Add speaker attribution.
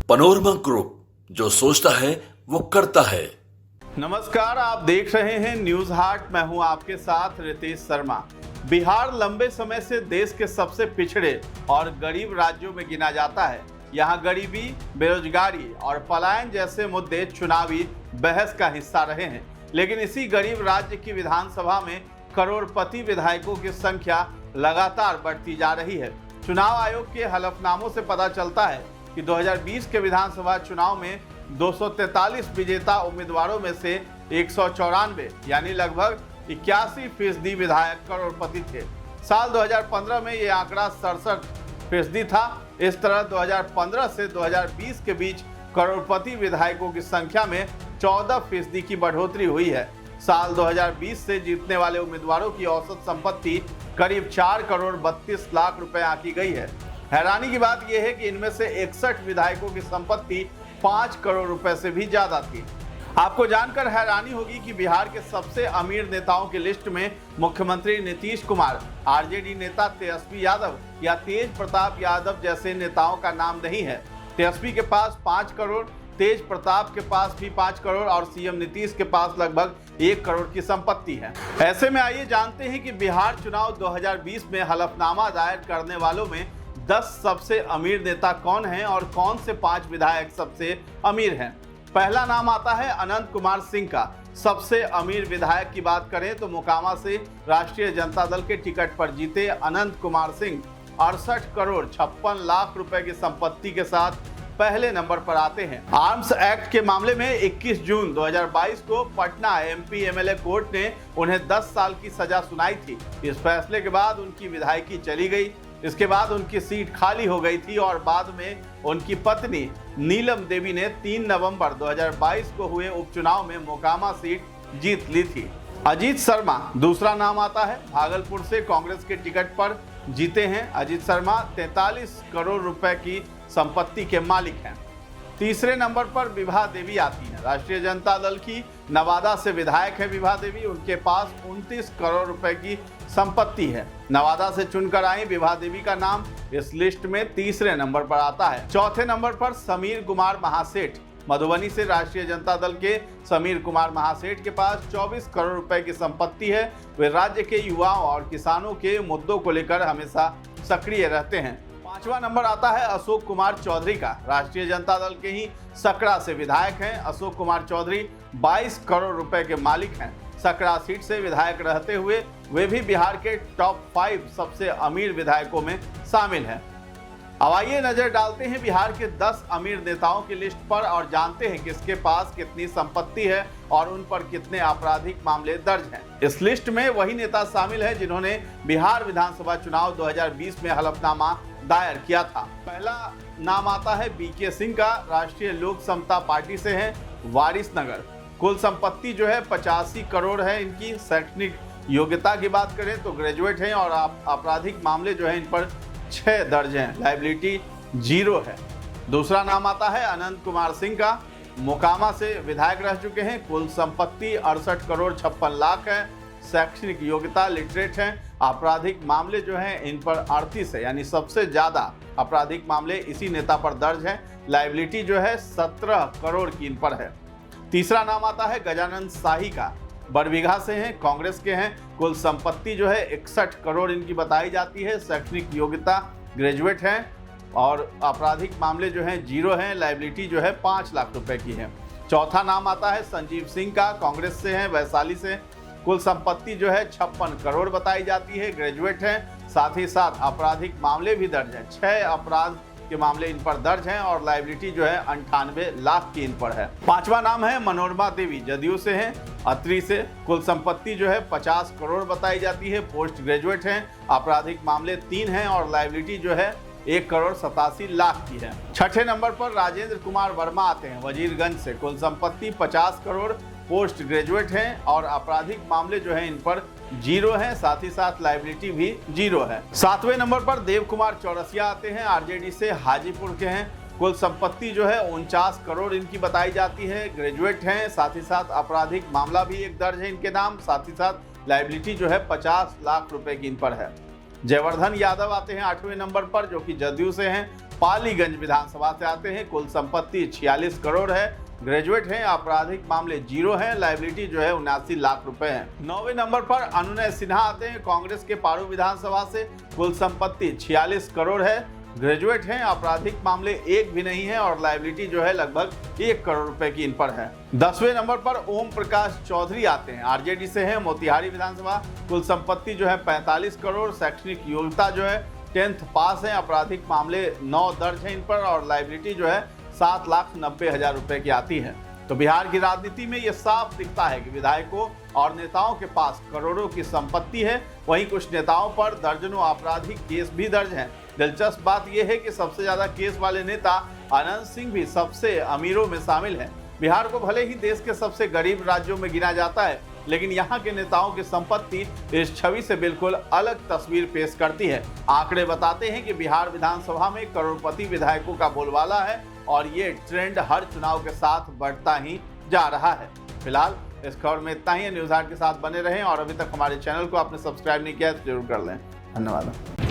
Speaker 1: Panorama group, जो सोचता है वो करता है।
Speaker 2: नमस्कार, आप देख रहे हैं न्यूज हाट। मैं हूं आपके साथ रितेश शर्मा। बिहार लंबे समय से देश के सबसे पिछड़े और गरीब राज्यों में गिना जाता है। यहां गरीबी, बेरोजगारी और पलायन जैसे मुद्दे चुनावी बहस का हिस्सा रहे हैं। लेकिन इसी गरीब राज्य की विधानसभा में करोड़पति विधायकों की संख्या लगातार बढ़ती जा रही है। चुनाव आयोग के हलफनामों से पता चलता है कि 2020 के विधानसभा चुनाव में 243 विजेता उम्मीदवारों में से 194 यानी लगभग 81% विधायक करोड़पति थे। साल 2015 में ये आंकड़ा 67% था। इस तरह 2015 से 2020 के बीच करोड़पति विधायकों की संख्या में 14% की बढ़ोतरी हुई है। साल 2020 से जीतने वाले उम्मीदवारों की औसत संपत्ति करीब 4 करोड़ 32 लाख रुपए आंकी गई है। हैरानी की बात यह है कि इनमें से 61 विधायकों की संपत्ति 5 करोड़ रुपए से भी ज्यादा थी। आपको जानकर हैरानी होगी कि बिहार के सबसे अमीर नेताओं की लिस्ट में मुख्यमंत्री नीतीश कुमार, आरजेडी नेता तेजस्वी यादव या तेज प्रताप यादव जैसे नेताओं का नाम नहीं है। तेजस्वी के पास 5 करोड़, तेज प्रताप के पास भी 5 करोड़ और सीएम नीतीश के पास लगभग 1 करोड़ की संपत्ति है। ऐसे में आइए जानते हैं कि बिहार चुनाव 2020 में हलफनामा दायर करने वालों में 10 सबसे अमीर नेता कौन हैं और कौन से 5 विधायक सबसे अमीर हैं। पहला नाम आता है अनंत कुमार सिंह का। सबसे अमीर विधायक की बात करें तो मोकामा से राष्ट्रीय जनता दल के टिकट पर जीते अनंत कुमार सिंह 68 करोड़ 56 लाख रुपए की संपत्ति के साथ पहले नंबर पर आते हैं। आर्म्स एक्ट के मामले में 21 जून 2022 को पटना एमपी एमएलए कोर्ट ने उन्हें 10 साल की सजा सुनाई थी। इस फैसले के बाद उनकी विधायकी चली गई। इसके बाद उनकी सीट खाली हो गई थी और बाद में उनकी पत्नी नीलम देवी ने 3 नवंबर 2022 को हुए उपचुनाव में मोकामा सीट जीत ली थी। अजीत शर्मा दूसरा नाम आता है। भागलपुर से कांग्रेस के टिकट पर जीते हैं। अजीत शर्मा 43 करोड़ रुपए की संपत्ति के मालिक हैं। तीसरे नंबर पर विभा देवी आती हैं। राष्ट्रीय जनता दल की नवादा से विधायक है विभा देवी। उनके पास 29 करोड़ रुपए की संपत्ति है। नवादा से चुनकर आई विभा देवी का नाम इस लिस्ट में तीसरे नंबर पर आता है। चौथे नंबर पर समीर कुमार महासेठ। मधुबनी से राष्ट्रीय जनता दल के समीर कुमार महासेठ के पास 24 करोड़ रुपए की संपत्ति है। वे राज्य के युवाओं और किसानों के मुद्दों को लेकर हमेशा सक्रिय रहते हैं। पांचवा नंबर आता है अशोक कुमार चौधरी का। राष्ट्रीय जनता दल के ही सकरा से विधायक हैं। अशोक कुमार चौधरी 22 करोड़ रुपए के मालिक हैं। सकरा सीट से विधायक रहते हुए वे भी बिहार के टॉप 5 सबसे अमीर विधायकों में शामिल हैं। अब आइए नजर डालते हैं बिहार के 10 अमीर नेताओं की लिस्ट पर और जानते हैं किसके पास कितनी संपत्ति है और उन पर कितने आपराधिक मामले दर्ज हैं। इस लिस्ट में वही नेता शामिल हैं जिन्होंने बिहार विधानसभा चुनाव 2020 में हलफनामा दायर किया था। पहला नाम आता है बीके सिंह का। राष्ट्रीय लोक समता पार्टी से हैं, वारिसनगर। कुल संपत्ति जो है 85 करोड़ है इनकी। शैक्षणिक योग्यता की बात करें तो ग्रेजुएट हैं और आपराधिक मामले जो है इन पर 6 दर्ज हैं। लायबिलिटी 0 है। दूसरा नाम आता है अनंत कुमार सिंह का। मोकामा से विधायक रह चुके हैं। कुल संपत्ति 68 करोड़ 56 लाख है। शैक्षणिक योग्यता लिटरेट हैं। आपराधिक मामले जो हैं इन पर 38 है, यानी सबसे ज्यादा आपराधिक मामले इसी नेता पर दर्ज हैं। लायबिलिटी जो है 17 करोड़ की इन पर है। तीसरा नाम आता है गजानन शाही का। बरबीघा से हैं, कांग्रेस के हैं। कुल संपत्ति जो है 61 करोड़ इनकी बताई जाती है। शैक्षणिक योग्यता ग्रेजुएट हैं और आपराधिक मामले जो हैं 0 हैं। लायबिलिटी जो है 5 लाख रुपए की है। चौथा नाम आता है संजीव सिंह का। कांग्रेस से हैं, वैशाली से। कुल संपत्ति जो है 56 करोड़ बताई जाती है। ग्रेजुएट हैं, साथ ही साथ आपराधिक मामले भी दर्ज हैं। 6 अपराध के मामले इन पर दर्ज हैं और लायबिलिटी जो है 98 लाख की इन पर है। पांचवा नाम है मनोरमा देवी, जदयू से हैं, अत्री से। कुल संपत्ति जो है 50 करोड़ बताई जाती है। पोस्ट ग्रेजुएट हैं। आपराधिक मामले 3 हैं और लायबिलिटी जो है 1 करोड़ 87 लाख की है। छठे नंबर पर राजेंद्र कुमार वर्मा आते हैं, वजीरगंज से। कुल संपत्ति 50 करोड़, पोस्ट ग्रेजुएट हैं और आपराधिक मामले जो है इन पर 0 है। साथ ही साथ लायबिलिटी भी 0 है। 7वें नंबर पर देव कुमार चौरसिया आते हैं, आरजेडी से, हाजीपुर के हैं। कुल संपत्ति जो है 49 करोड़ इनकी बताई जाती है। ग्रेजुएट हैं, साथ ही साथ आपराधिक मामला भी एक दर्ज है इनके नाम। साथ ही साथ लायबिलिटी जो है 50 लाख रुपए की इन पर है। जयवर्धन यादव आते हैं 8वें नंबर पर, जो कि जदयू से हैं। पालीगंज विधानसभा से आते हैं। कुल संपत्ति 46 करोड़ है। ग्रेजुएट हैं, आपराधिक मामले 0 हैं, लायबिलिटी जो है 79 लाख रुपए है। 9वें नंबर पर अनुनय सिन्हा आते हैं कांग्रेस के पारू विधानसभा से। कुल संपत्ति 46 करोड़ है। ग्रेजुएट हैं, आपराधिक मामले 1 भी नहीं है और लायबिलिटी जो है लगभग 1 करोड़ रुपए की इन पर है। 10वें नंबर पर ओम प्रकाश चौधरी आते हैं, आरजेडी से हैं, मोतिहारी विधानसभा। कुल संपत्ति जो है 45 करोड़। शैक्षणिक योग्यता जो है 10th पास है। आपराधिक मामले 9 दर्ज है इन पर और लायबिलिटी जो है 7,90,000 रुपए की आती है। तो बिहार की राजनीति में यह साफ दिखता है कि विधायकों और नेताओं के पास करोड़ों की संपत्ति है। वहीं कुछ नेताओं पर दर्जनों आपराधिक केस भी दर्ज हैं। दिलचस्प बात यह है कि सबसे ज्यादा केस वाले नेता अनंत सिंह भी सबसे अमीरों में शामिल हैं। बिहार को भले ही देश के सबसे गरीब राज्यों में गिना जाता है, लेकिन यहाँ के नेताओं की संपत्ति इस छवि से बिल्कुल अलग तस्वीर पेश करती है। आंकड़े बताते हैं कि बिहार विधानसभा में करोड़पति विधायकों का बोलबाला है और ये ट्रेंड हर चुनाव के साथ बढ़ता ही जा रहा है। फिलहाल इस खबर में इतना ही है। न्यूज़ हाट के साथ बने रहें और अभी तक हमारे चैनल को आपने सब्सक्राइब नहीं किया है तो जरूर कर लें। धन्यवाद।